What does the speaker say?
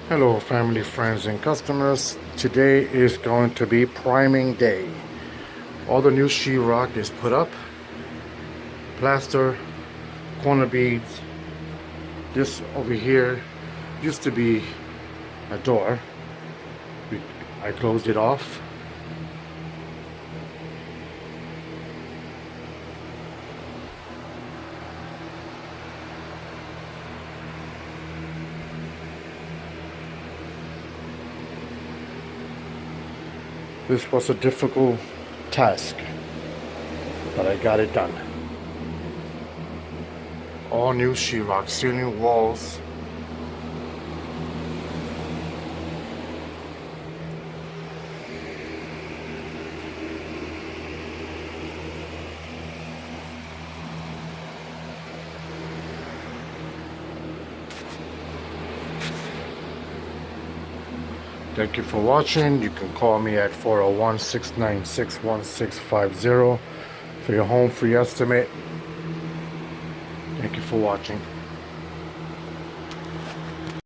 Hello family, friends and customers. Today is going to be priming day. All the new sheetrock is put up. Plaster, corner beads. This over here used to be a door. I closed it off. This was a difficult task, but I got it done. All new sheetrock, ceiling, walls. Thank you for watching. You can call me at 401-696-1650 for your home free estimate. Thank you for watching.